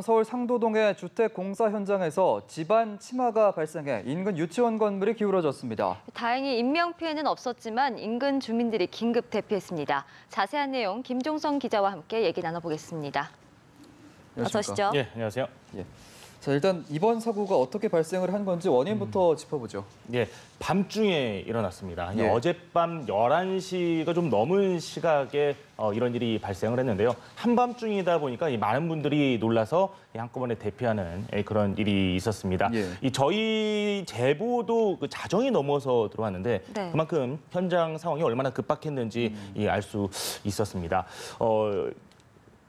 서울 상도동의 주택 공사 현장에서 집안 침하가 발생해 인근 유치원 건물이 기울어졌습니다. 다행히 인명 피해는 없었지만 인근 주민들이 긴급 대피했습니다. 자세한 내용 김종성 기자와 함께 얘기 나눠보겠습니다. 어서 오시죠. 예, 안녕하세요. 예. 자, 일단 이번 사고가 어떻게 발생을 한 건지 원인부터 짚어보죠. 예, 밤중에 일어났습니다. 예. 어젯밤 11시가 좀 넘은 시각에 이런 일이 발생을 했는데요. 한밤중이다 보니까 많은 분들이 놀라서 한꺼번에 대피하는 그런 일이 있었습니다. 예. 저희 제보도 그 자정이 넘어서 들어왔는데 네. 그만큼 현장 상황이 얼마나 급박했는지 알 수 있었습니다.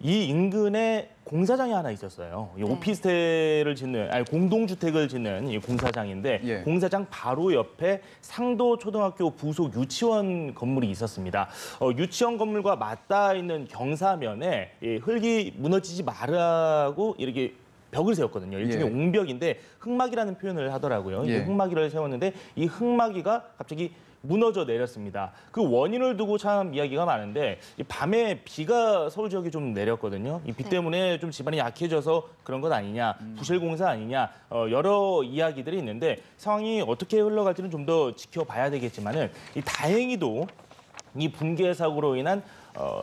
이 인근에 공사장이 하나 있었어요. 이 오피스텔을 짓는, 공동주택을 짓는 이 공사장인데 예. 공사장 바로 옆에 상도초등학교 부속 유치원 건물이 있었습니다. 유치원 건물과 맞닿아 있는 경사면에 흙이 무너지지 말라고 이렇게 벽을 세웠거든요. 일종의 예. 옹벽인데 흙막이라는 표현을 하더라고요. 예. 이 흙막이를 세웠는데 이 흙막이가 갑자기 무너져 내렸습니다. 그 원인을 두고 참 이야기가 많은데 밤에 비가 서울 지역에 좀 내렸거든요. 이 비 때문에 좀 집안이 약해져서 그런 것 아니냐, 부실 공사 아니냐, 여러 이야기들이 있는데 상황이 어떻게 흘러갈지는 좀 더 지켜봐야 되겠지만은 다행히도 이 붕괴 사고로 인한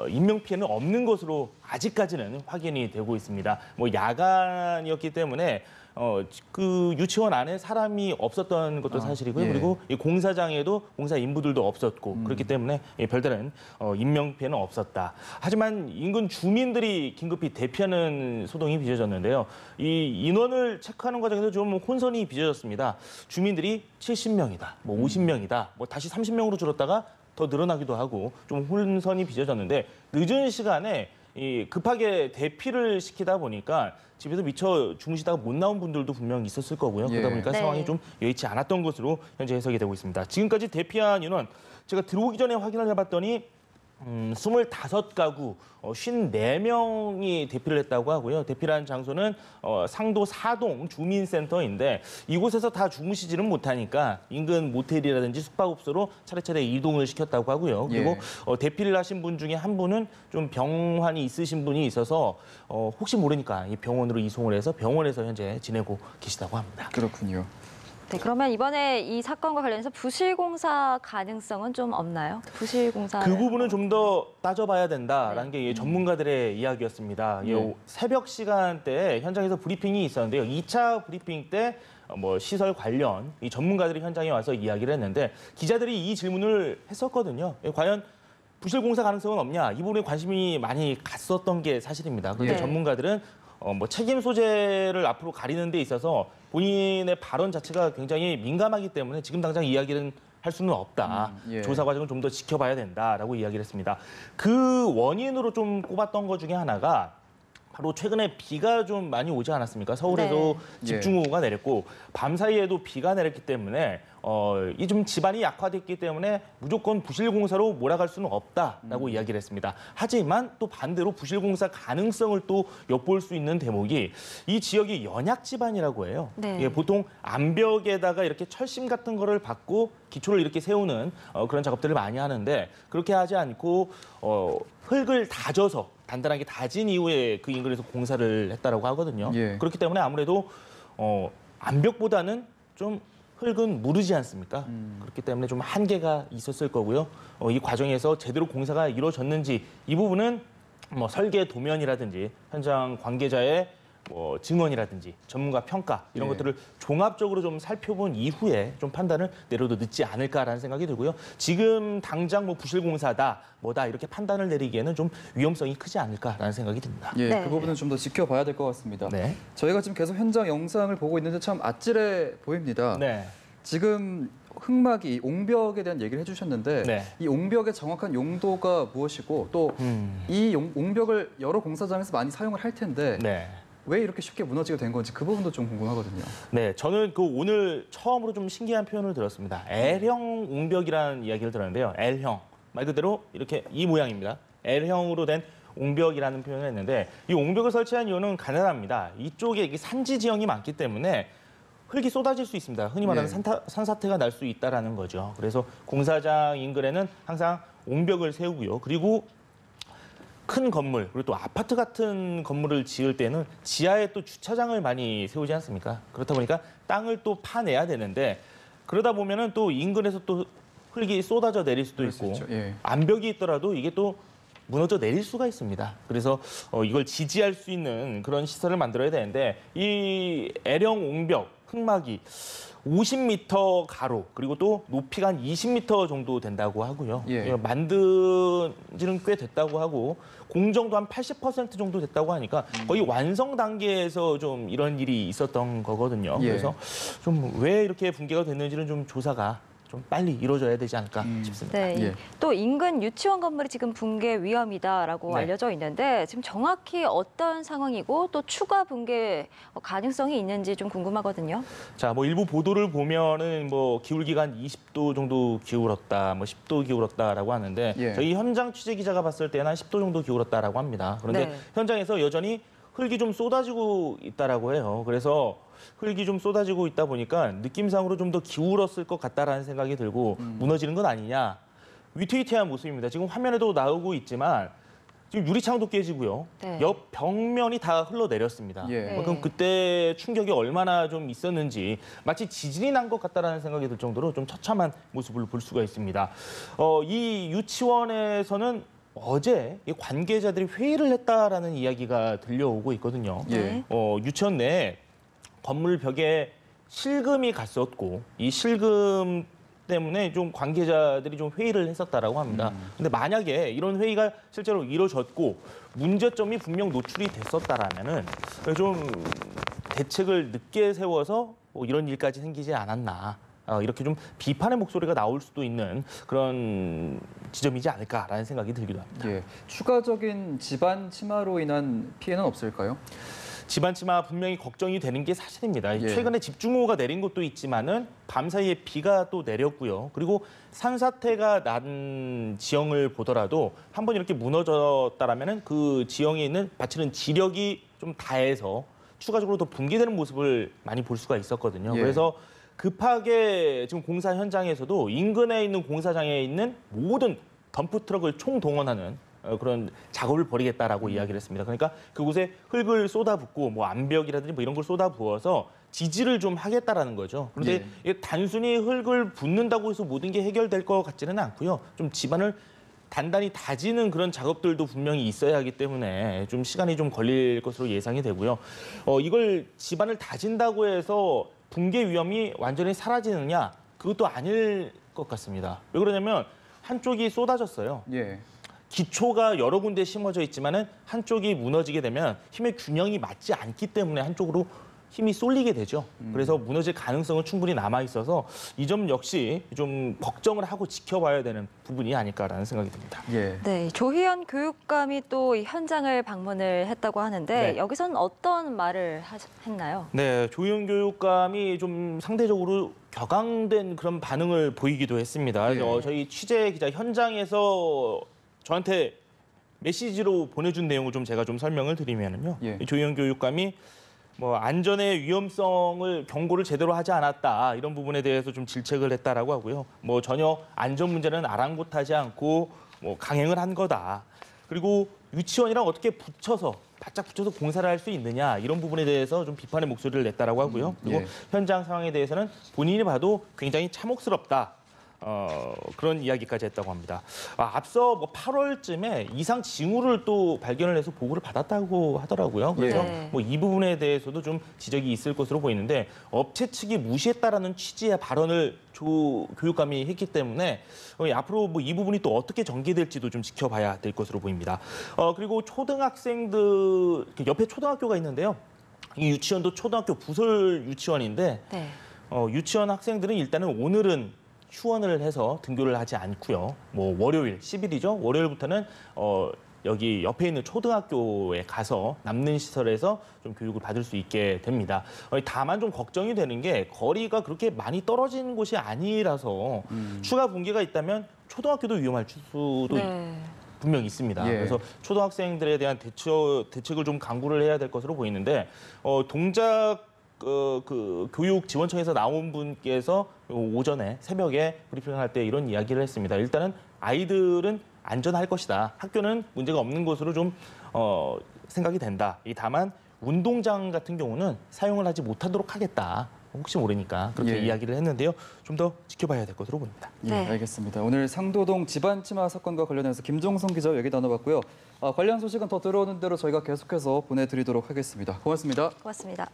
인명 피해는 없는 것으로 아직까지는 확인이 되고 있습니다. 뭐 야간이었기 때문에 그 유치원 안에 사람이 없었던 것도 사실이고요. 예. 그리고 이 공사장에도 공사 인부들도 없었고 그렇기 때문에 별다른 인명 피해는 없었다. 하지만 인근 주민들이 긴급히 대피하는 소동이 빚어졌는데요. 이 인원을 체크하는 과정에서 좀 혼선이 빚어졌습니다. 주민들이 70명이다, 뭐 50명이다, 뭐 다시 30명으로 줄었다가 더 늘어나기도 하고 좀 혼선이 빚어졌는데 늦은 시간에 급하게 대피를 시키다 보니까 집에서 미처 주무시다가 못 나온 분들도 분명 있었을 거고요. 예. 그러다 보니까 네. 상황이 좀 여의치 않았던 것으로 현재 해석이 되고 있습니다. 지금까지 대피한 인원 제가 들어오기 전에 확인을 해봤더니 25가구 54명이 대피를 했다고 하고요. 대피한 장소는 상도 4동 주민센터인데 이곳에서 다 주무시지는 못하니까 인근 모텔이라든지 숙박업소로 차례차례 이동을 시켰다고 하고요. 그리고 대피를 하신 분 중에 한 분은 좀 병환이 있으신 분이 있어서 혹시 모르니까 이 병원으로 이송을 해서 병원에서 현재 지내고 계시다고 합니다. 그렇군요. 네, 그러면 이번에 이 사건과 관련해서 부실공사 가능성은 좀 없나요? 부실공사 그 부분은 좀 더 따져봐야 된다라는 게 전문가들의 이야기였습니다. 예. 새벽 시간대에 현장에서 브리핑이 있었는데요. 2차 브리핑 때 시설 관련 이 전문가들이 현장에 와서 이야기를 했는데 기자들이 이 질문을 했었거든요. 과연 부실 공사 가능성은 없냐? 이 부분에 관심이 많이 갔었던 게 사실입니다. 그런데 예. 전문가들은 책임 소재를 앞으로 가리는 데 있어서 본인의 발언 자체가 굉장히 민감하기 때문에 지금 당장 이야기는 할 수는 없다. 예. 조사 과정을 좀 더 지켜봐야 된다라고 이야기를 했습니다. 그 원인으로 좀 꼽았던 것 중에 하나가 바로 최근에 비가 좀 많이 오지 않았습니까? 서울에도 네. 집중호우가 내렸고 밤 사이에도 비가 내렸기 때문에 이 좀 집안이 약화됐기 때문에 무조건 부실공사로 몰아갈 수는 없다라고 이야기를 했습니다. 하지만 또 반대로 부실공사 가능성을 또 엿볼 수 있는 대목이 이 지역이 연약 집안이라고 해요. 네. 예, 보통 암벽에다가 이렇게 철심 같은 거를 받고 기초를 이렇게 세우는 그런 작업들을 많이 하는데 그렇게 하지 않고 흙을 다져서 단단하게 다진 이후에 그 인근에서 공사를 했다라고 하거든요. 예. 그렇기 때문에 아무래도 암벽보다는 좀 흙은 무르지 않습니까? 그렇기 때문에 좀 한계가 있었을 거고요. 이 과정에서 제대로 공사가 이루어졌는지 이 부분은 설계 도면이라든지 현장 관계자의 증언이라든지 전문가 평가 이런 예. 것들을 종합적으로 좀 살펴본 이후에 좀 판단을 내려도 늦지 않을까라는 생각이 들고요. 지금 당장 부실공사다 뭐다 이렇게 판단을 내리기에는 좀 위험성이 크지 않을까라는 생각이 듭니다. 예, 네. 그 부분은 좀 더 지켜봐야 될 것 같습니다. 네. 저희가 지금 계속 현장 영상을 보고 있는데 참 아찔해 보입니다. 네. 지금 흙막이 옹벽에 대한 얘기를 해주셨는데 네. 이 옹벽의 정확한 용도가 무엇이고 또 이 옹벽을 여러 공사장에서 많이 사용을 할 텐데 네. 왜 이렇게 쉽게 무너지게 된 건지 그 부분도 좀 궁금하거든요. 네, 저는 오늘 처음으로 좀 신기한 표현을 들었습니다. L형 옹벽이라는 이야기를 들었는데요. L형 말 그대로 이렇게 이 모양입니다. L형으로 된 옹벽이라는 표현을 했는데 이 옹벽을 설치한 이유는 간단합니다. 이쪽에 이게 산지 지형이 많기 때문에 흙이 쏟아질 수 있습니다. 흔히 말하는 산사태가 날 수 있다라는 거죠. 그래서 공사장 인근에는 항상 옹벽을 세우고요. 그리고 큰 건물 그리고 또 아파트 같은 건물을 지을 때는 지하에 또 주차장을 많이 세우지 않습니까? 그렇다 보니까 땅을 또 파내야 되는데 그러다 보면은 또 인근에서 또 흙이 쏟아져 내릴 수도 그럴 수 있고 있죠. 예. 암벽이 있더라도 이게 또 무너져 내릴 수가 있습니다. 그래서 이걸 지지할 수 있는 그런 시설을 만들어야 되는데 이 L형 옹벽 흙막이 50m 가로 그리고 또 높이가 한 20m 정도 된다고 하고요. 예. 만든 지는 꽤 됐다고 하고 공정도 한 80% 정도 됐다고 하니까 거의 완성 단계에서 좀 이런 일이 있었던 거거든요. 예. 그래서 좀 왜 이렇게 붕괴가 됐는지는 좀 조사가 좀 빨리 이루어져야 되지 않을까 싶습니다. 네, 예. 또 인근 유치원 건물이 지금 붕괴 위험이다라고 네. 알려져 있는데 지금 정확히 어떤 상황이고 또 추가 붕괴 가능성이 있는지 좀 궁금하거든요. 자, 뭐 일부 보도를 보면은 뭐 기울기가 한 20도 정도 기울었다, 뭐 10도 기울었다라고 하는데 예. 저희 현장 취재 기자가 봤을 때는 한 10도 정도 기울었다라고 합니다. 그런데 네. 현장에서 여전히 흙이 좀 쏟아지고 있다라고 해요. 그래서 흙이 좀 쏟아지고 있다 보니까 느낌상으로 좀 더 기울었을 것 같다라는 생각이 들고 무너지는 건 아니냐. 위태위태한 모습입니다. 지금 화면에도 나오고 있지만 지금 유리창도 깨지고요. 네. 옆 벽면이 다 흘러내렸습니다. 예. 그럼 그때 충격이 얼마나 좀 있었는지 마치 지진이 난 것 같다라는 생각이 들 정도로 좀 처참한 모습을 볼 수가 있습니다. 이 유치원에서는 어제 이 관계자들이 회의를 했다라는 이야기가 들려오고 있거든요. 예. 유치원 내에 건물 벽에 실금이 갔었고 이 실금 때문에 좀 관계자들이 좀 회의를 했었다라고 합니다. 근데 만약에 이런 회의가 실제로 이루어졌고 문제점이 분명 노출이 됐었다라면은 좀 대책을 늦게 세워서 뭐 이런 일까지 생기지 않았나. 이렇게 좀 비판의 목소리가 나올 수도 있는 그런 지점이지 않을까라는 생각이 들기도 합니다. 예. 추가적인 집안 침하로 인한 피해는 없을까요? 집안 침하 분명히 걱정이 되는 게 사실입니다. 예. 최근에 집중호우가 내린 것도 있지만은 밤사이에 비가 또 내렸고요. 그리고 산사태가 난 지형을 보더라도 한번 이렇게 무너졌다라면은 그 지형에 있는 받치는 지력이 좀 다해서 추가적으로 더 붕괴되는 모습을 많이 볼 수가 있었거든요. 예. 그래서 급하게 지금 공사 현장에서도 인근에 있는 공사장에 있는 모든 덤프 트럭을 총동원하는 그런 작업을 벌이겠다라고 이야기를 했습니다. 그러니까 그곳에 흙을 쏟아붓고 뭐 암벽이라든지 뭐 이런 걸 쏟아부어서 지지를 좀 하겠다라는 거죠. 그런데 이게 단순히 흙을 붓는다고 해서 모든 게 해결될 것 같지는 않고요. 좀 집안을 단단히 다지는 그런 작업들도 분명히 있어야 하기 때문에 좀 시간이 좀 걸릴 것으로 예상이 되고요. 이걸 집안을 다진다고 해서 붕괴 위험이 완전히 사라지느냐? 그것도 아닐 것 같습니다. 왜 그러냐면 한쪽이 쏟아졌어요. 예. 기초가 여러 군데 심어져 있지만은 한쪽이 무너지게 되면 힘의 균형이 맞지 않기 때문에 한쪽으로 힘이 쏠리게 되죠. 그래서 무너질 가능성은 충분히 남아 있어서 이 점 역시 좀 걱정을 하고 지켜봐야 되는 부분이 아닐까라는 생각이 듭니다. 예. 네, 조희연 교육감이 또 이 현장을 방문을 했다고 하는데 네. 여기서는 어떤 말을 했나요? 네, 조희연 교육감이 좀 상대적으로 격앙된 그런 반응을 보이기도 했습니다. 예. 저희 취재 기자 현장에서 저한테 메시지로 보내준 내용을 좀 제가 좀 설명을 드리면은요. 예. 조희연 교육감이 뭐 안전의 위험성을 경고를 제대로 하지 않았다 이런 부분에 대해서 좀 질책을 했다라고 하고요. 뭐 전혀 안전 문제는 아랑곳하지 않고 뭐 강행을 한 거다. 그리고 유치원이랑 어떻게 바짝 붙여서 공사를 할 수 있느냐 이런 부분에 대해서 좀 비판의 목소리를 냈다라고 하고요. 그리고 예. 현장 상황에 대해서는 본인이 봐도 굉장히 참혹스럽다. 그런 이야기까지 했다고 합니다. 앞서 뭐 8월쯤에 이상 징후를 또 발견을 해서 보고를 받았다고 하더라고요. 그래서 네. 뭐 이 부분에 대해서도 좀 지적이 있을 것으로 보이는데 업체 측이 무시했다라는 취지의 발언을 조 교육감이 했기 때문에 앞으로 뭐 이 부분이 또 어떻게 전개될지도 좀 지켜봐야 될 것으로 보입니다. 그리고 초등학생들 옆에 초등학교가 있는데요. 이 유치원도 초등학교 부설 유치원인데 네. 유치원 학생들은 일단은 오늘은 휴원을 해서 등교를 하지 않고요. 뭐 월요일 10일이죠. 월요일부터는 여기 옆에 있는 초등학교에 가서 남는 시설에서 좀 교육을 받을 수 있게 됩니다. 다만 좀 걱정이 되는 게 거리가 그렇게 많이 떨어진 곳이 아니라서 추가 붕괴가 있다면 초등학교도 위험할 수도 네. 분명히 있습니다. 예. 그래서 초등학생들에 대한 대책을 좀 강구를 해야 될 것으로 보이는데 동작 그 교육 지원청에서 나온 분께서 오전에 새벽에 브리핑을 할 때 이런 이야기를 했습니다. 일단은 아이들은 안전할 것이다. 학교는 문제가 없는 곳으로 좀 생각이 된다. 다만 운동장 같은 경우는 사용을 하지 못하도록 하겠다. 혹시 모르니까 그렇게 예. 이야기를 했는데요. 좀 더 지켜봐야 될 것으로 보입니다. 예, 네. 알겠습니다. 오늘 상도동 집안 침하 사건과 관련해서 김종성 기자와 얘기 나눠봤고요. 관련 소식은 더 들어오는 대로 저희가 계속해서 보내드리도록 하겠습니다. 고맙습니다. 고맙습니다.